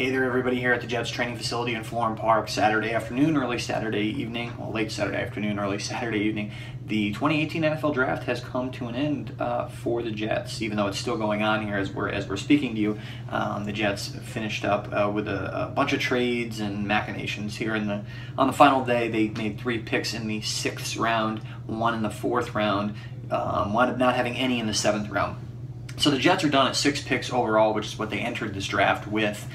Hey there, everybody, here at the Jets training facility in Florham Park, Saturday afternoon, early Saturday evening, well, late Saturday afternoon, early Saturday evening. The 2018 NFL Draft has come to an end for the Jets, even though it's still going on here as we're speaking to you. The Jets finished up with a bunch of trades and machinations here on the final day. They made 3 picks in the 6th round, 1 in the 4th round, wound up not having any in the 7th round. So the Jets are done at 6 picks overall, which is what they entered this draft with,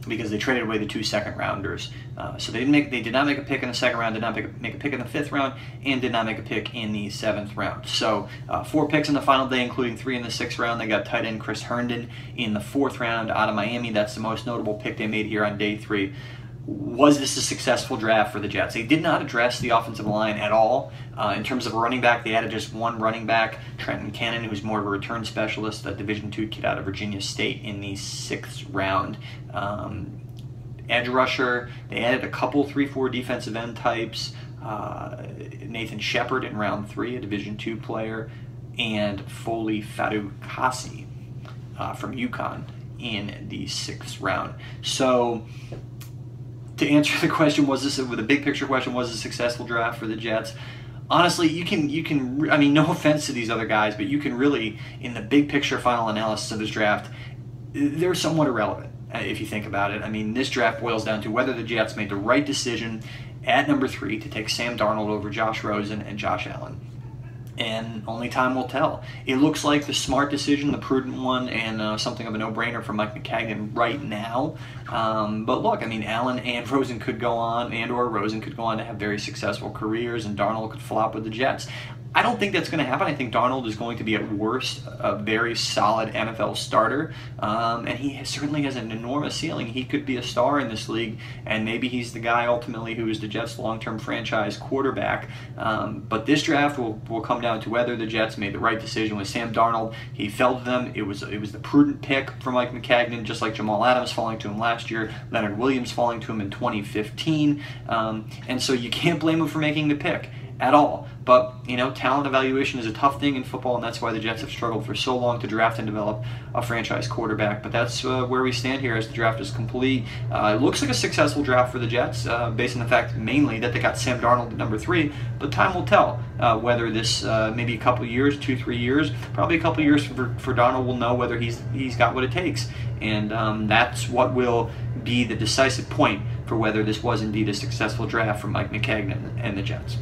because they traded away the 2 second-rounders. So they did not make a pick in the 2nd round, did not make a pick in the 5th round, and did not make a pick in the 7th round. So 4 picks in the final day, including 3 in the 6th round. They got tight end Chris Herndon in the 4th round out of Miami. That's the most notable pick they made here on day 3. Was this a successful draft for the Jets? They did not address the offensive line at all. In terms of a running back, they added just 1 running back, Trenton Cannon, who's more of a return specialist, a Division II kid out of Virginia State in the 6th round. Edge rusher, they added a couple 3-4 defensive end types, Nathan Shepard in round 3, a Division II player, and Foley Fadukasi from UConn in the 6th round. So, to answer the question, the big picture question, was this a successful draft for the Jets? Honestly, you can, I mean, no offense to these other guys, but you can really, in the big picture final analysis of this draft, they're somewhat irrelevant if you think about it. I mean, this draft boils down to whether the Jets made the right decision at number 3 to take Sam Darnold over Josh Rosen and Josh Allen. And only time will tell. It looks like the smart decision, the prudent one, and something of a no-brainer for Mike Maccagnan right now. But look, I mean, Allen and Rosen could go on, or Rosen could go on to have very successful careers, and Darnold could flop with the Jets. I don't think that's going to happen. I think Darnold is going to be, at worst, a very solid NFL starter, and he certainly has an enormous ceiling. He could be a star in this league, and maybe he's the guy ultimately who is the Jets' long-term franchise quarterback. But this draft will come down to whether the Jets made the right decision with Sam Darnold. He fell to them. It was the prudent pick for Mike Maccagnan, just like Jamal Adams falling to him last year, Leonard Williams falling to him in 2015, and so you can't blame him for making the pick at all. But, you know, talent evaluation is a tough thing in football, and that's why the Jets have struggled for so long to draft and develop a franchise quarterback. But that's where we stand here as the draft is complete. It looks like a successful draft for the Jets, based on the fact mainly that they got Sam Darnold at number 3, but time will tell whether this, maybe a couple years, 2-3 years, probably a couple years for Darnold will know whether he's got what it takes. And that's what will be the decisive point for whether this was indeed a successful draft for Mike Maccagnan and the Jets.